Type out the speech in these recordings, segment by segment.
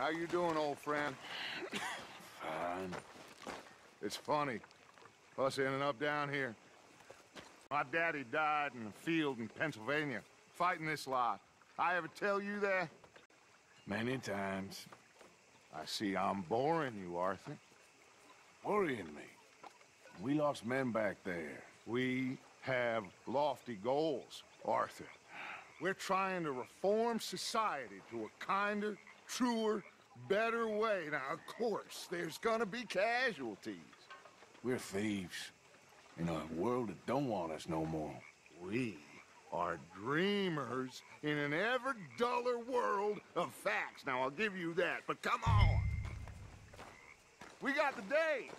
How you doing, old friend? Fine. It's funny, us ending up down here. My daddy died in a field in Pennsylvania, fighting this lot. I ever tell you that? Many times. I see I'm boring you, Arthur. Worrying me. We lost men back there. We have lofty goals, Arthur. We're trying to reform society to a kinder, truer, better way. Now, of course, there's gonna be casualties. We're thieves. In a world that don't want us no more. We are dreamers in an ever duller world of facts. Now, I'll give you that, but come on. We got the day.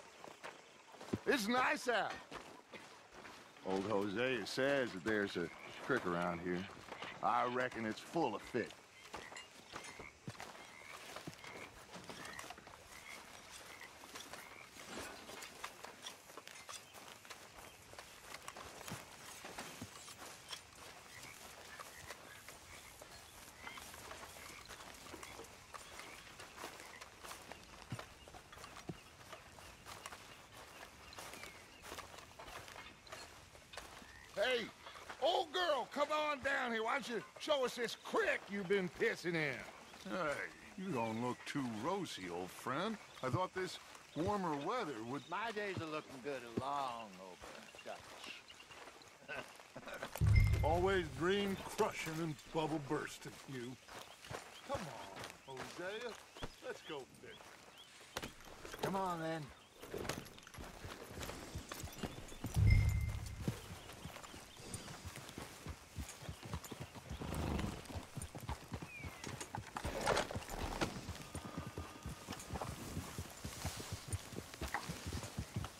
It's nice out. Old Hosea says that there's a creek around here. I reckon it's full of fish. Hey, old girl, come on down here. Why don't you show us this creek you've been pissing in? Hey, you don't look too rosy, old friend. I thought this warmer weather would... My days are looking good along over Dutch. Always dream crushing and bubble bursting, you. Come on, Hosea. Let's go fish. Come on, then.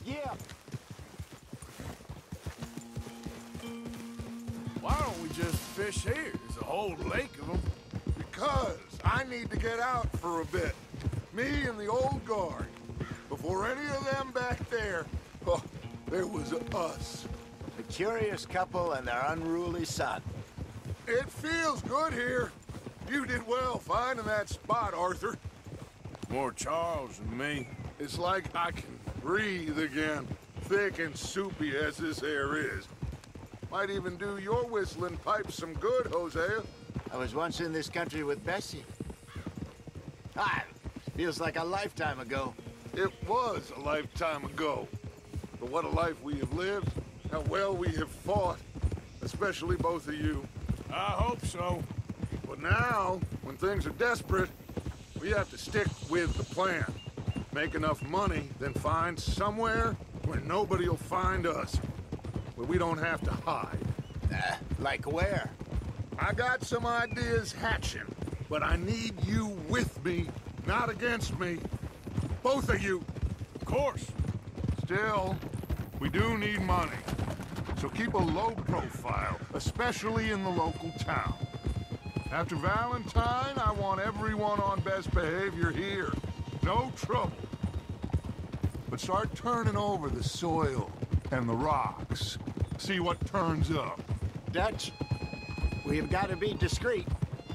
Yeah. Why don't we just fish here? There's a whole lake of them. Because I need to get out for a bit. Me and the old guard. Before any of them back there, oh, there was us. The curious couple and their unruly son. It feels good here. You did well finding that spot, Arthur. More Charles than me. It's like I can breathe again, thick and soupy as this air is. Might even do your whistling pipes some good, Hosea. I was once in this country with Bessie. Feels like a lifetime ago. It was a lifetime ago. But what a life we have lived, how well we have fought, especially both of you. I hope so. But now, when things are desperate, we have to stick with the plan. Make enough money, then find somewhere where nobody will find us. Where we don't have to hide. Like where? I got some ideas hatching, but I need you with me, not against me. Both of you. Of course. Still, we do need money. So keep a low profile, especially in the local town. After Valentine, I want everyone on best behavior here. No trouble. But start turning over the soil and the rocks. See what turns up. Dutch, we've got to be discreet.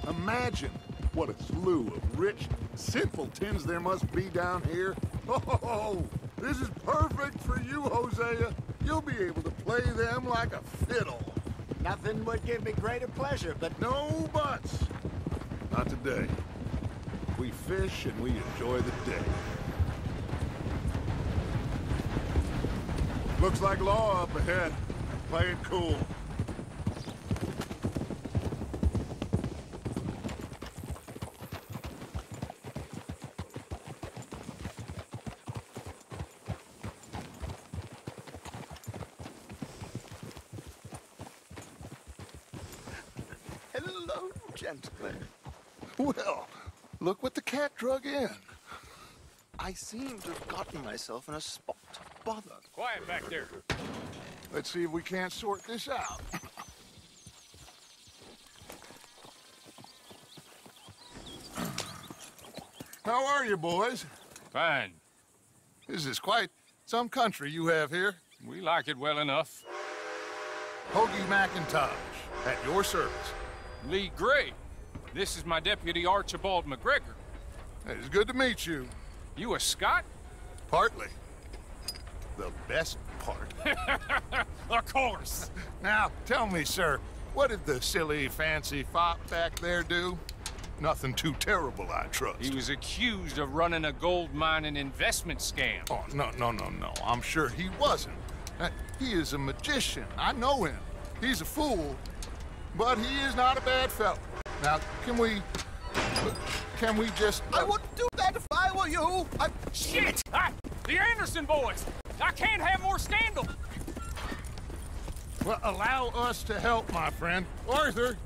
Imagine what a slew of rich simpletons there must be down here. Oh, this is perfect for you, Hosea. You'll be able to play them like a fiddle. Nothing would give me greater pleasure, but... No buts. Not today. We fish and we enjoy the day. Looks like law up ahead. Play it cool. Hello, gentlemen. Well, look what the cat drug in. I seem to have gotten myself in a spot of bother. Quiet back there. Let's see if we can't sort this out. How are you, boys? Fine. This is quite some country you have here. We like it well enough. Hoagie McIntosh, at your service. Lee Gray. This is my deputy, Archibald McGregor. It's good to meet you. You a Scot? Partly. The best part. Of course. Now, tell me, sir, what did the silly, fancy fop back there do? Nothing too terrible, I trust. He was accused of running a gold mining investment scam. Oh, no. I'm sure he wasn't. He is a magician. I know him. He's a fool, but he is not a bad fellow. Now, can we just... I wouldn't do that if I were you. Shit! The Anderson boys! I can't have more scandal! Well, allow us to help, my friend. Arthur,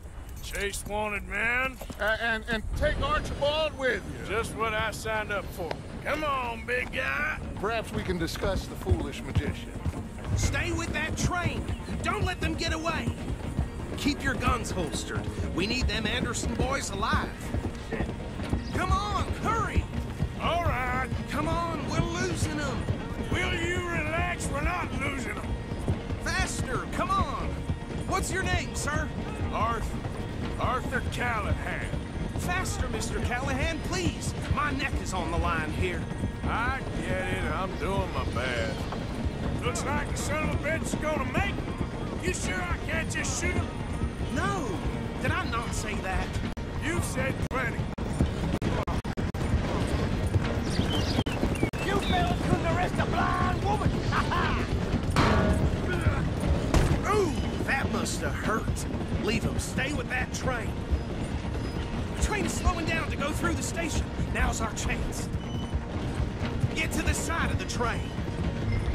Chase wanted man. and take Archibald with you. Just what I signed up for. Come on, big guy. Perhaps we can discuss the foolish magician. Stay with that train. Don't let them get away. Keep your guns holstered. We need them Anderson boys alive. Come on, hurry! All right. Come on, we're losing them. Will you relax? We're not losing them. Faster, come on. What's your name, sir? Arthur Callahan. Faster, Mr. Callahan, please. My neck is on the line here. I get it. I'm doing my best. Looks like the son of a bitch is gonna make it. You sure I can't just shoot him? No, did I not say that? You said plenty. You fellas couldn't arrest a blind woman! Ooh, that must have hurt. Leave him. Stay with that train. The train is slowing down to go through the station. Now's our chance. Get to the side of the train.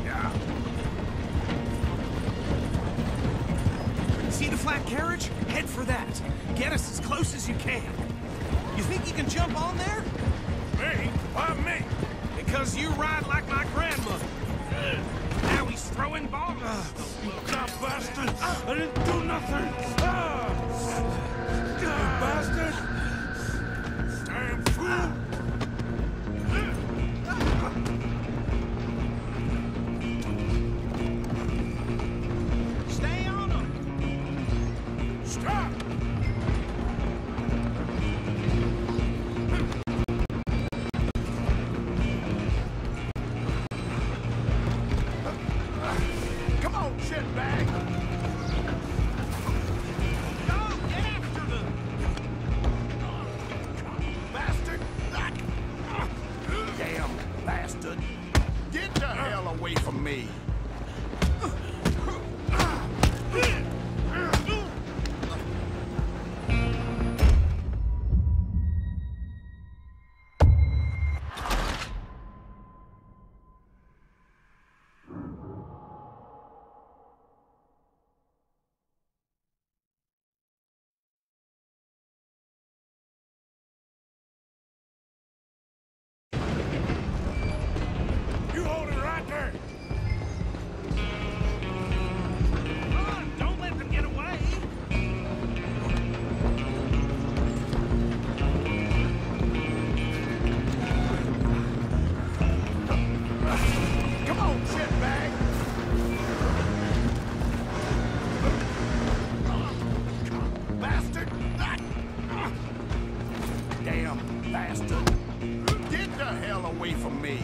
Yeah. See the flat carriage? Head for that. Get us as close as you can. You think you can jump on there? Me? Why me? Because you ride like my grandmother. Now he's throwing bombs. You cop bastard! I didn't do nothing! You bastard! Damn fool! Stay on him. Stop! Come on, shitbag! Go, get after them. Bastard! Damn bastard! Get the hell away from me! You hold it right there! Come on, don't let them get away. Come on, shitbag! Bastard! Damn bastard! Get the hell away from me!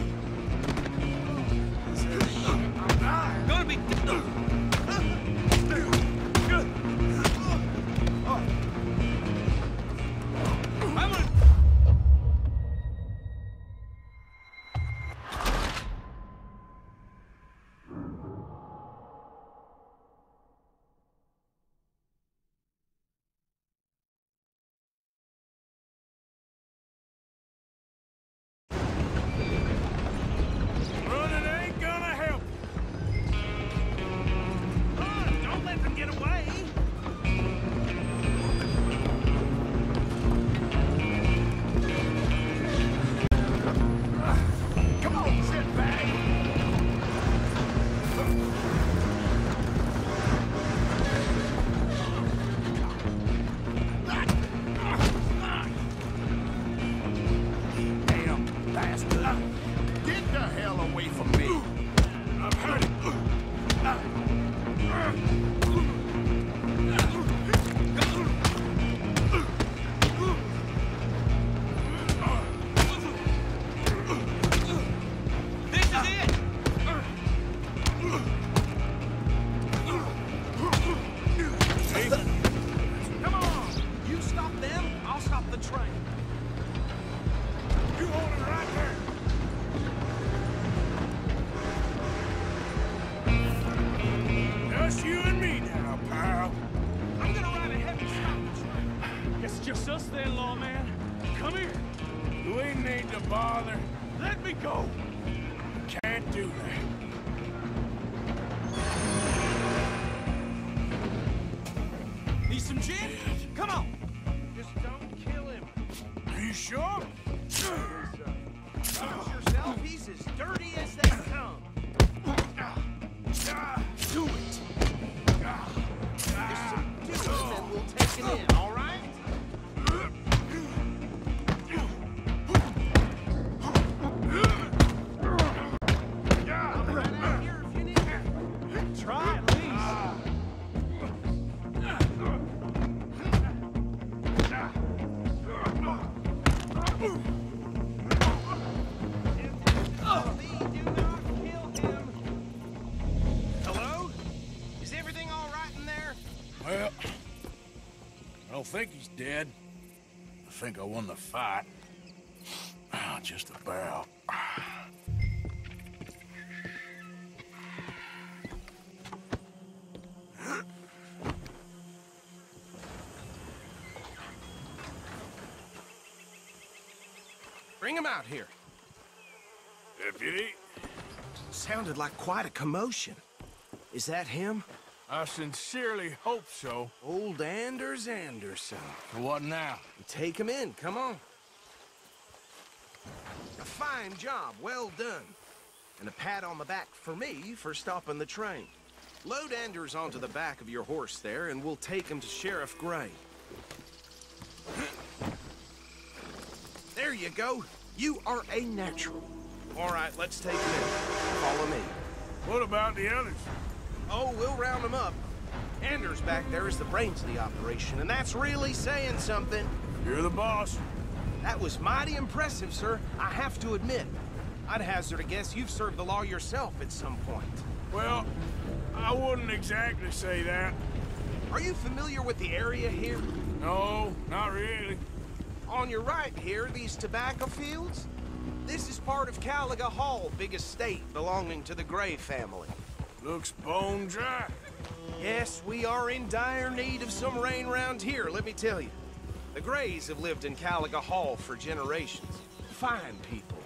Gonna be... I'm gonna... Running ain't gonna help. Come on, don't let them get away. Come on, shitbag! Damn bastard! Get the hell away from me! I'm hurting. then, lawman. Come here. We need to bother. Let me go. Can't do that. Need some gin? Come on. Just don't kill him. Are you sure? Excuse yourself, he's as dirty as they come. Do it. There's some dudes and we'll take it in, all right? I'm right out here if you need me. Try at least. Do not kill him. Hello? Is everything all right in there? Well, I don't think he's dead. I think I won the fight. Just about. Bring him out here. Deputy, Sounded like quite a commotion. Is that him? I sincerely hope so. Old Anders Anderson. What now? Take him in, come on. A fine job, well done. And a pat on the back for me for stopping the train. Load Anders onto the back of your horse there, and we'll take him to Sheriff Gray. There you go. You are a natural. All right, let's take him in. Follow me. What about the others? Oh, we'll round them up. Anders back there is the brains of the operation, and that's really saying something. You're the boss. That was mighty impressive, sir. I have to admit. I'd hazard a guess you've served the law yourself at some point. Well, I wouldn't exactly say that. Are you familiar with the area here? No, not really. On your right here, these tobacco fields? This is part of Caliga Hall, big estate belonging to the Gray family. Looks bone dry. Yes, we are in dire need of some rain round here, let me tell you. The Grays have lived in Caliga Hall for generations. Fine people.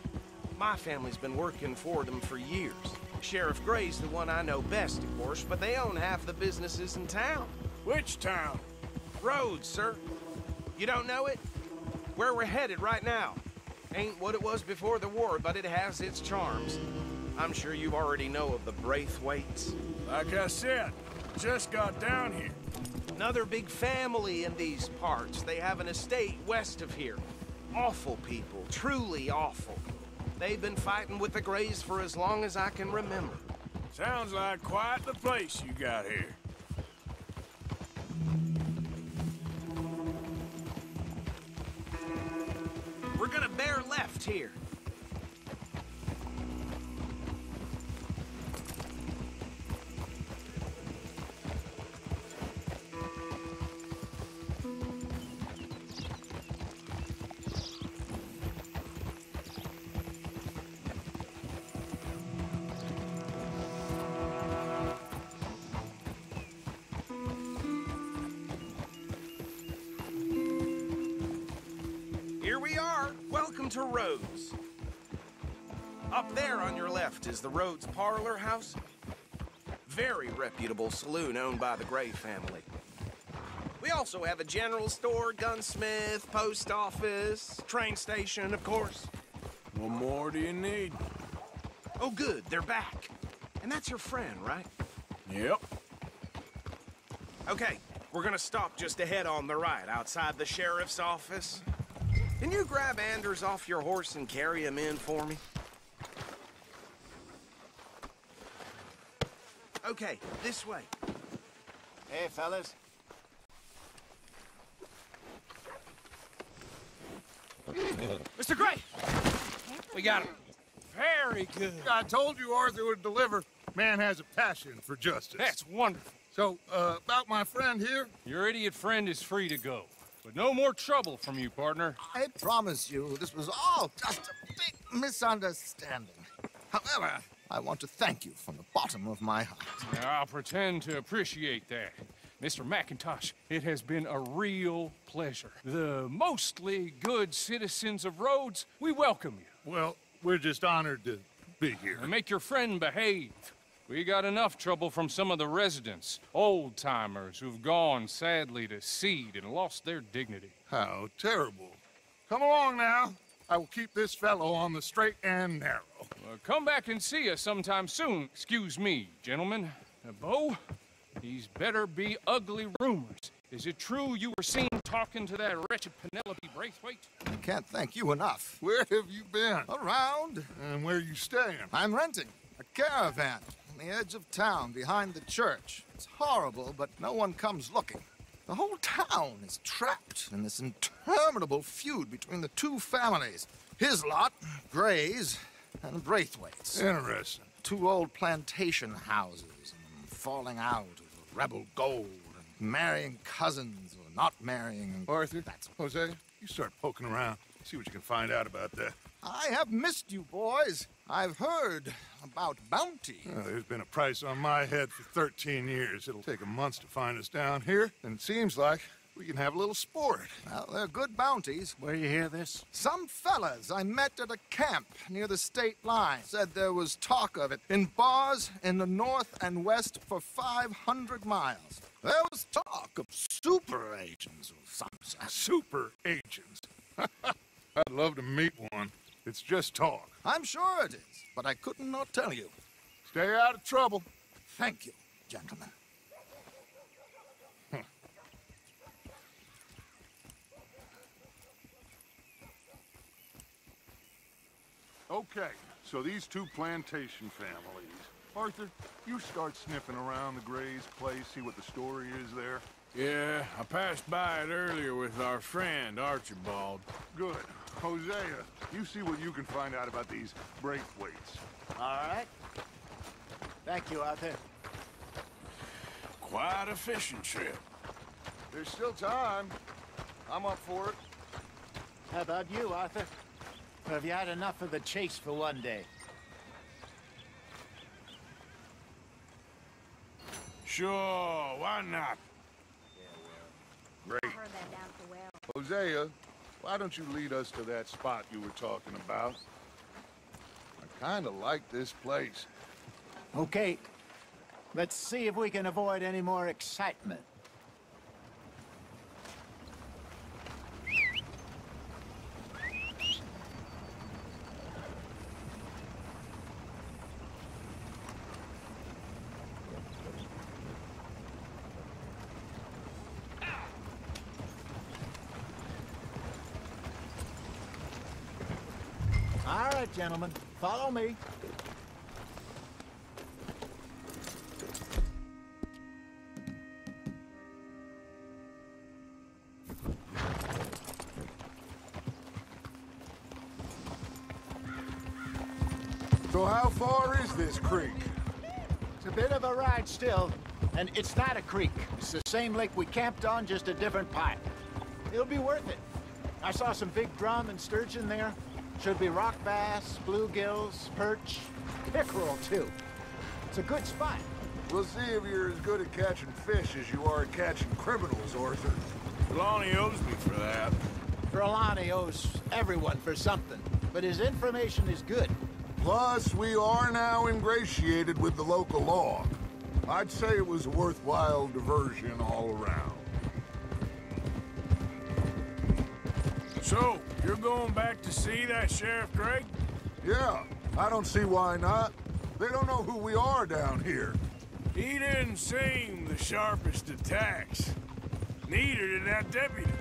My family's been working for them for years. Sheriff Gray's the one I know best, of course, but they own half the businesses in town. Which town? Rhodes, sir. You don't know it? Where we're headed right now. Ain't what it was before the war, but it has its charms. I'm sure you already know of the Braithwaites. Like I said, just got down here. Another big family in these parts. They have an estate west of here. Awful people, truly awful. They've been fighting with the Grays for as long as I can remember. Sounds like quite the place you got here. We're gonna bear left here. Here we are. Welcome to Rhodes. Up there on your left is the Rhodes Parlor House. Very reputable saloon owned by the Gray family. We also have a general store, gunsmith, post office, train station, of course. What more do you need? Oh, good, they're back. And that's your friend, right? Yep. Okay, we're gonna stop just ahead on the right, outside the sheriff's office. Can you grab Anders off your horse and carry him in for me? Okay, this way. Hey, fellas. Mr. Gray! We got him. Very good. I told you Arthur would deliver. Man has a passion for justice. That's wonderful. So, about my friend here? Your idiot friend is free to go. But no more trouble from you, partner. I promise you, this was all just a big misunderstanding. However, I want to thank you from the bottom of my heart. Now, I'll pretend to appreciate that. Mr. McIntosh, it has been a real pleasure. The mostly good citizens of Rhodes, we welcome you. Well, we're just honored to be here. And make your friend behave. We got enough trouble from some of the residents, old-timers who've gone, sadly, to seed and lost their dignity. How terrible. Come along now. I will keep this fellow on the straight and narrow. Come back and see us sometime soon. Excuse me, gentlemen. Bo, these better be ugly rumors. Is it true you were seen talking to that wretched Penelope Braithwaite? I can't thank you enough. Where have you been? Around. And where are you staying? I'm renting a caravan on the edge of town behind the church. It's horrible, but no one comes looking. The whole town is trapped in this interminable feud between the two families. His lot, Gray's, and Braithwaite's. Interesting. Two old plantation houses, and falling out of rebel gold, and marrying cousins or not marrying. Arthur, That's Jose, you start poking around. See what you can find out about that. I have missed you, boys. I've heard about bounty. There's been a price on my head for 13 years. It'll take a month to find us down here, and it seems like we can have a little sport. Well, they're good bounties. Where you hear this? Some fellas I met at a camp near the state line said there was talk of it in bars in the north and west for 500 miles. There was talk of super agents or something. Super agents. I'd love to meet one. It's just talk. I'm sure it is, but I couldn't not tell you. Stay out of trouble. Thank you, gentlemen. Okay, so these two plantation families. Arthur, you start sniffing around the Gray's place, see what the story is there. Yeah, I passed by it earlier with our friend, Archibald. Good. Hosea, you see what you can find out about these Braithwaites. All right. Thank you, Arthur. Quite a fishing trip. There's still time. I'm up for it. How about you, Arthur? Or have you had enough of the chase for one day? Sure, why not? Great. Hosea, why don't you lead us to that spot you were talking about? I kind of like this place. Okay. Let's see if we can avoid any more excitement. All right, gentlemen, follow me. So how far is this creek? It's a bit of a ride still, and it's not a creek. It's the same lake we camped on, just a different pipe. It'll be worth it. I saw some big drum and sturgeon there. Should be rock bass, bluegills, perch, pickerel too. It's a good spot. We'll see if you're as good at catching fish as you are at catching criminals, Arthur. Lonnie owes me for that. Trelawney owes everyone for something, but his information is good. Plus, we are now ingratiated with the local law. I'd say it was a worthwhile diversion all around. So, you're going back to see that Sheriff Gregg? Yeah, I don't see why not. They don't know who we are down here. He didn't seem the sharpest attacks. Neither did that deputy.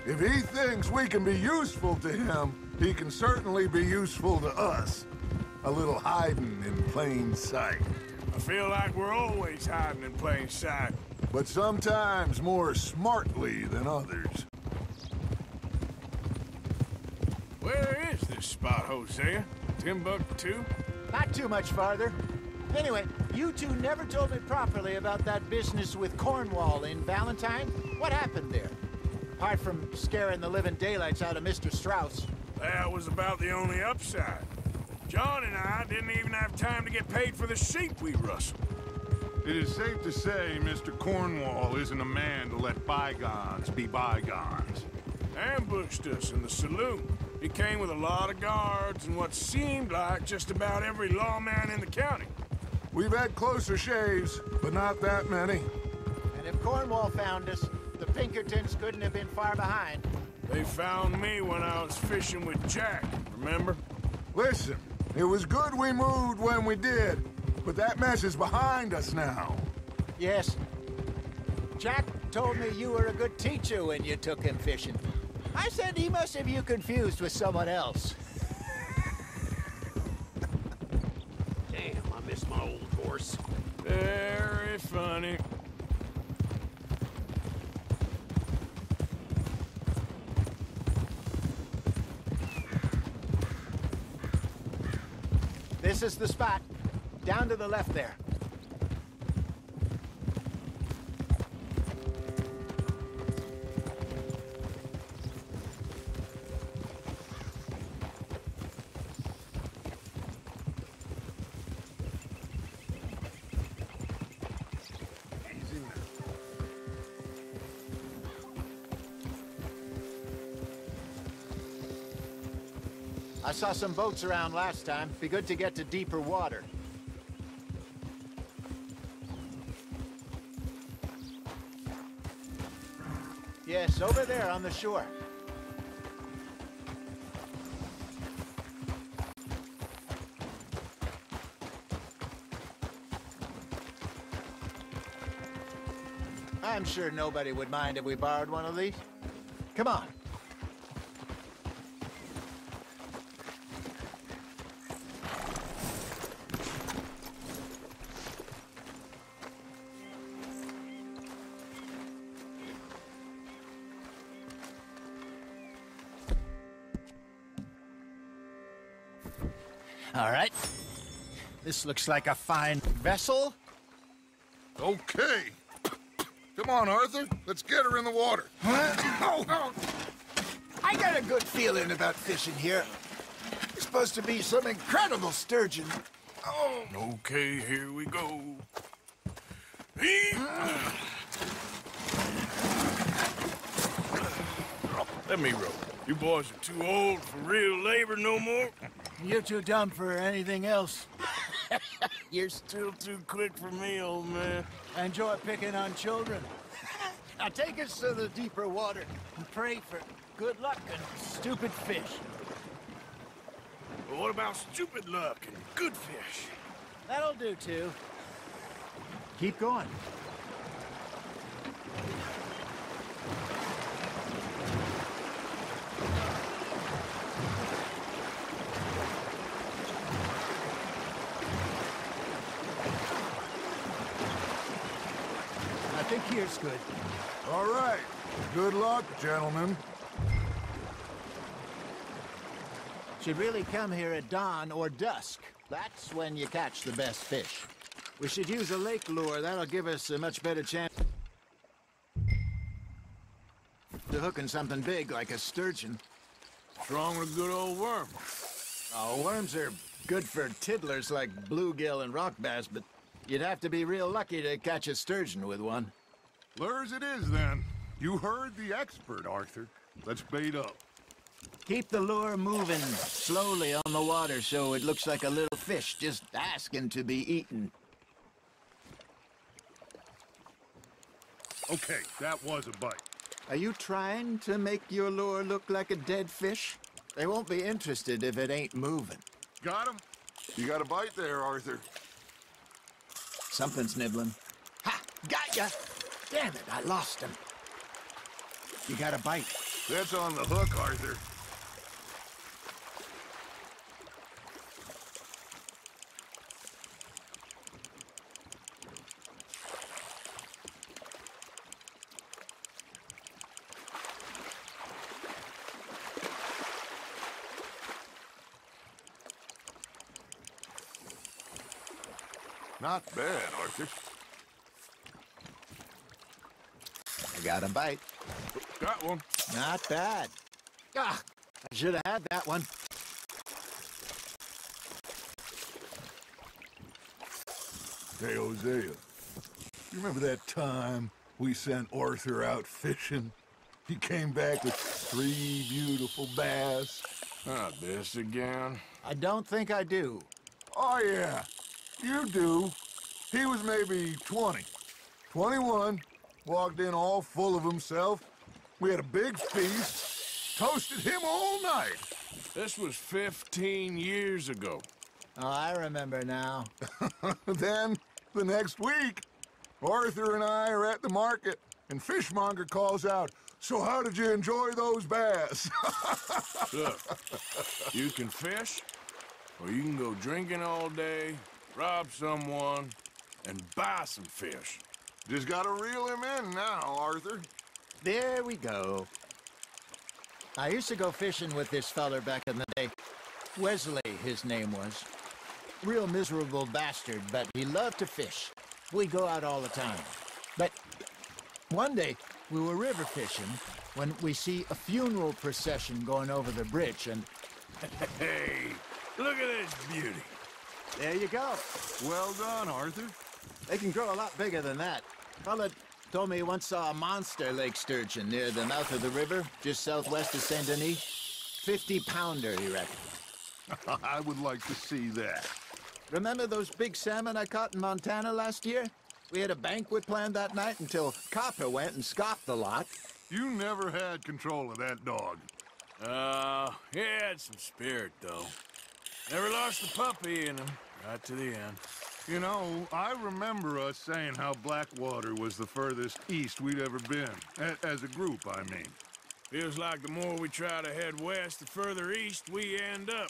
If he thinks we can be useful to him, he can certainly be useful to us. A little hiding in plain sight. I feel like we're always hiding in plain sight. But sometimes more smartly than others. Where is this spot, Hosea? Timbuktu? Not too much farther. Anyway, you two never told me properly about that business with Cornwall in Valentine. What happened there? Apart from scaring the living daylights out of Mr. Strauss. That was about the only upside. John and I didn't even have time to get paid for the sheep we rustled. It is safe to say Mr. Cornwall isn't a man to let bygones be bygones. Ambushed us in the saloon. He came with a lot of guards and what seemed like just about every lawman in the county. We've had closer shaves, but not that many. And if Cornwall found us, the Pinkertons couldn't have been far behind. They found me when I was fishing with Jack, remember? Listen, it was good we moved when we did, but that mess is behind us now. Yes. Jack told me you were a good teacher when you took him fishing. I said he must have you confused with someone else. Damn, I miss my old horse. Very funny. This is the spot. Down to the left there. I saw some boats around last time. Be good to get to deeper water. Yes, over there on the shore. I'm sure nobody would mind if we borrowed one of these. Come on. All right. This looks like a fine vessel. Okay. Come on, Arthur. Let's get her in the water. Oh. I got a good feeling about fishing here. It's supposed to be some incredible sturgeon. Oh. Okay, here we go. Let me row. You boys are too old for real labor no more. You're too dumb for anything else. You're still too quick for me, old man. I enjoy picking on children. Now take us to the deeper water and pray for good luck and stupid fish. But what about stupid luck and good fish? That'll do, too. Keep going. I think here's good. All right. Good luck, gentlemen. Should really come here at dawn or dusk. That's when you catch the best fish. We should use a lake lure. That'll give us a much better chance to hooking something big like a sturgeon. What's wrong with a good old worm? Oh, worms are good for tiddlers like bluegill and rock bass, but you'd have to be real lucky to catch a sturgeon with one. Lures it is, then. You heard the expert, Arthur. Let's bait up. Keep the lure moving slowly on the water so it looks like a little fish just asking to be eaten. Okay, that was a bite. Are you trying to make your lure look like a dead fish? They won't be interested if it ain't moving. Got him? You got a bite there, Arthur. Something's nibbling. Ha! Got ya! Damn it, I lost him. You got a bite. That's on the hook, Arthur. Not bad, Arthur. I got a bite. Got one. Not bad. Ah, I should have had that one. Hey, Hosea. You remember that time we sent Arthur out fishing? He came back with 3 beautiful bass. Not this again. I don't think I do. Oh, yeah. You do. He was maybe 20. 21. Walked in all full of himself. We had a big feast. Toasted him all night. This was 15 years ago. Oh, I remember now. Then, the next week, Arthur and I are at the market, and Fishmonger calls out, "So how did you enjoy those bass?" Look, you can fish, or you can go drinking all day, rob someone, and buy some fish. Just gotta reel him in now, Arthur. There we go. I used to go fishing with this feller back in the day. Wesley, his name was. Real miserable bastard, but he loved to fish. We'd go out all the time. But one day, we were river fishing when we see a funeral procession going over the bridge, and... Hey, look at this beauty. There you go. Well done, Arthur. They can grow a lot bigger than that. Fella told me he once saw a monster lake sturgeon near the mouth of the river, just southwest of Saint Denis. 50-pounder, he reckoned. I would like to see that. Remember those big salmon I caught in Montana last year? We had a banquet planned that night until Copper went and scoffed the lot. You never had control of that dog. He had some spirit, though. Never lost the puppy in him, right to the end. You know, I remember us saying how Blackwater was the furthest east we'd ever been. As a group, I mean. Feels like the more we try to head west, the further east we end up.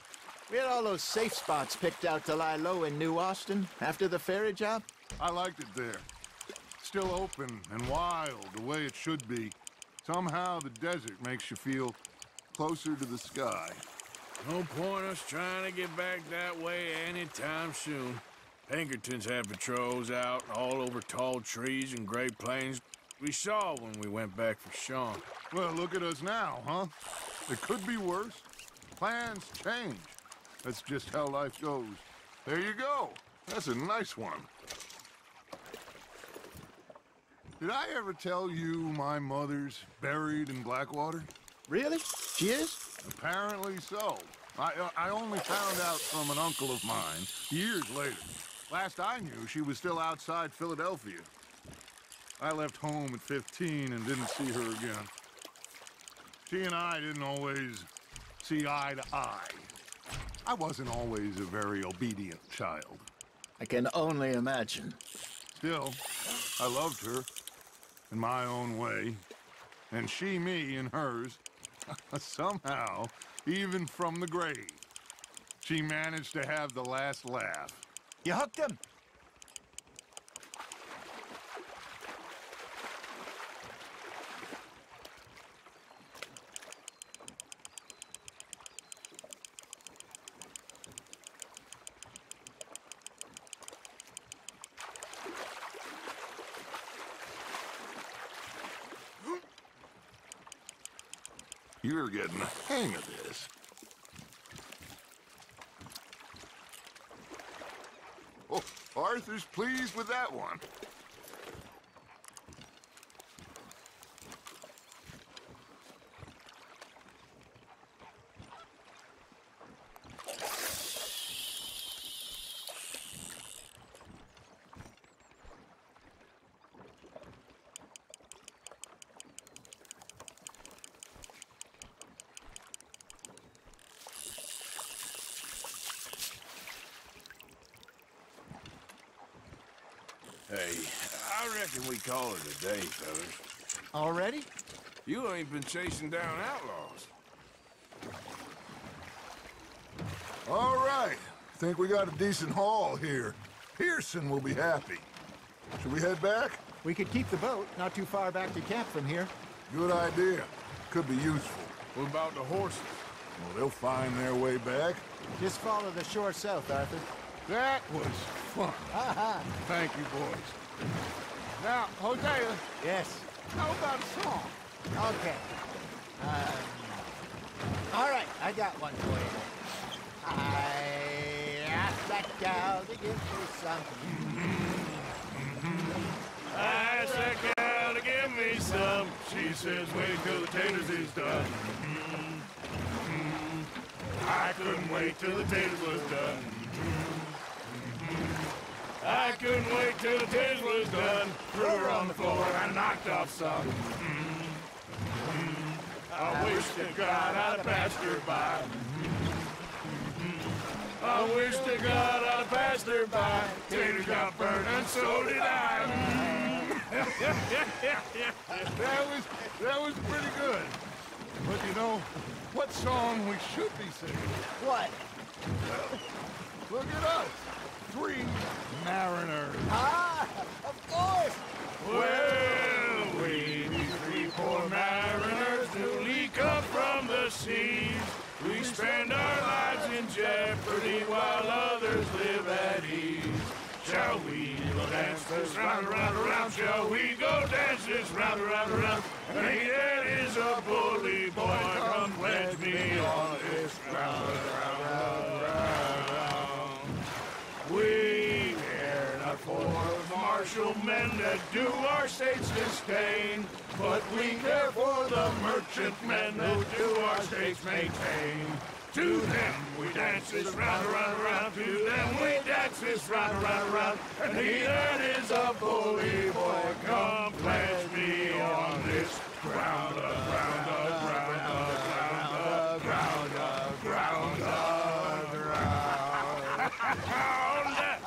We had all those safe spots picked out to lie low in New Austin after the ferry job. I liked it there. Still open and wild, the way it should be. Somehow the desert makes you feel closer to the sky. No point us trying to get back that way anytime soon. Pinkertons had patrols out all over tall trees and Great Plains. We saw when we went back for Sean. Well, look at us now, huh? It could be worse. Plans change. That's just how life goes. There you go. That's a nice one. Did I ever tell you my mother's buried in Blackwater? Really? She is? Apparently so. I only found out from an uncle of mine years later. Last I knew, she was still outside Philadelphia. I left home at 15 and didn't see her again. She and I didn't always see eye to eye. I wasn't always a very obedient child. I can only imagine. Still, I loved her in my own way, and she me in hers. Somehow, even from the grave, she managed to have the last laugh. You hooked him? You're getting the hang of this. Oh, Arthur's pleased with that one. Hey, I reckon we call it a day, fellas. Already? You ain't been chasing down outlaws. All right. Think we got a decent haul here. Pearson will be happy. Should we head back? We could keep the boat not too far back to camp from here. Good idea. Could be useful. What about the horses? Well, they'll find their way back. Just follow the shore south, Arthur. That was fun. Thank you, boys. Now, Hosea, Yes. how about a song? Okay. All right, I got one for you. I asked that gal to give me something. I asked that cow to give me some. She says, wait till the taters is done. I couldn't wait till the taters was done. I couldn't wait till the taters was done. Threw her on the floor and knocked off some. I wish to God I'd passed her by. I wish to God I'd passed her by. Taters got burned and so did I. That was pretty good. But you know, what song we should be singing? What? Look at us. 3 mariners. Ah, of course. Well, we 3 poor mariners newly come from the seas. We spend our lives in jeopardy while others live at ease. Shall we go dance this round, around, around? Shall we go dance this round, around, around? And he that is a bully boy, come pledge me on this round, round, round, round. We care not for martial men that do our states disdain, but we care for the merchant men who do our states maintain. To them we dance this round, around, around. To them we dance this round, around, around. And he that is a bully boy, come pledge me on this ground, ground, ground, ground, ground, ground, ground.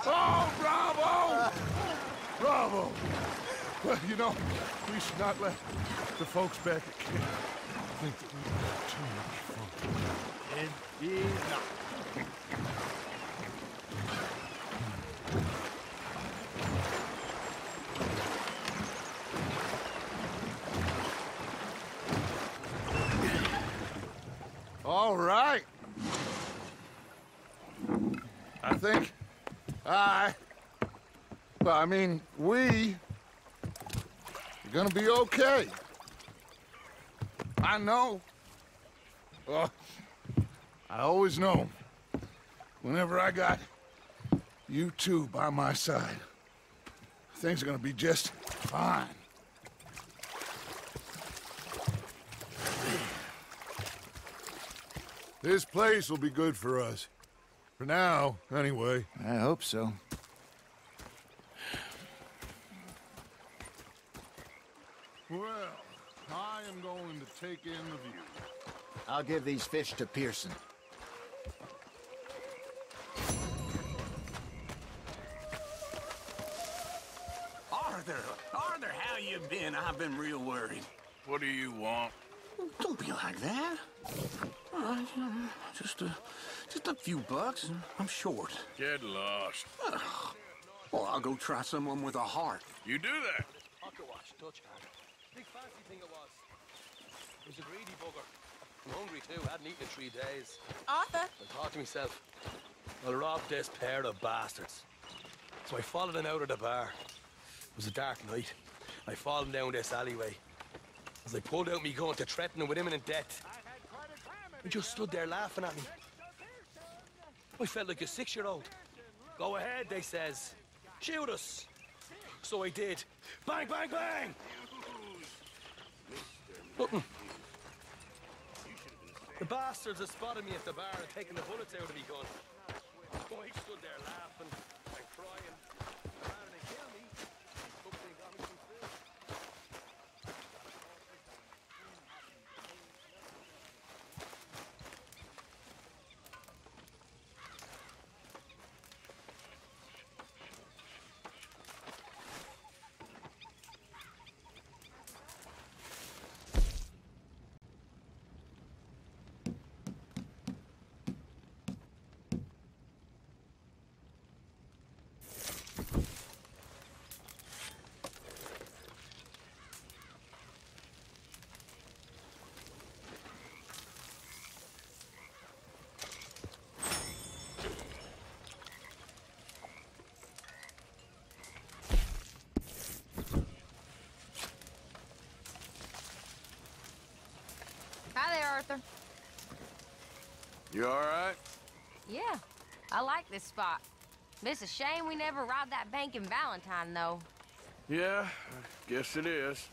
Oh, bravo! Bravo! Well, you know, we should not let the folks back at camp think that we have too much fun. Indeed not. All right. I think we are gonna be okay. I know. Oh, I always know. Whenever I got you two by my side, things are gonna be just fine. This place will be good for us. For now, anyway. I hope so. Well, I am going to take in the view. I'll give these fish to Pearson. Arthur, how you been? I've been real worried. What do you want? Don't be like that. All right, just a few bucks, and I'm short. Get lost. Well, I'll go try someone with a heart. You do that. Pocket watch, Dutch hand. Big fancy thing it was. It was a greedy bugger. I'm hungry too, hadn't eaten in 3 days. Arthur? I thought to myself, I'll rob this pair of bastards. So I followed them out of the bar. It was a dark night. I followed them down this alleyway. As I pulled out me gun to threaten them with imminent death, they just stood there laughing at me. I felt like a 6-year-old. Go ahead, they says. Shoot us. So I did. Bang, bang, bang! Nothing. The bastards had spotted me at the bar and taken the bullets out of me gun. So I stood there laughing and crying. Rather than kill me, something got me some food. Hi there, Arthur. You all right? Yeah, I like this spot. It's a shame we never robbed that bank in Valentine, though. Yeah, I guess it is.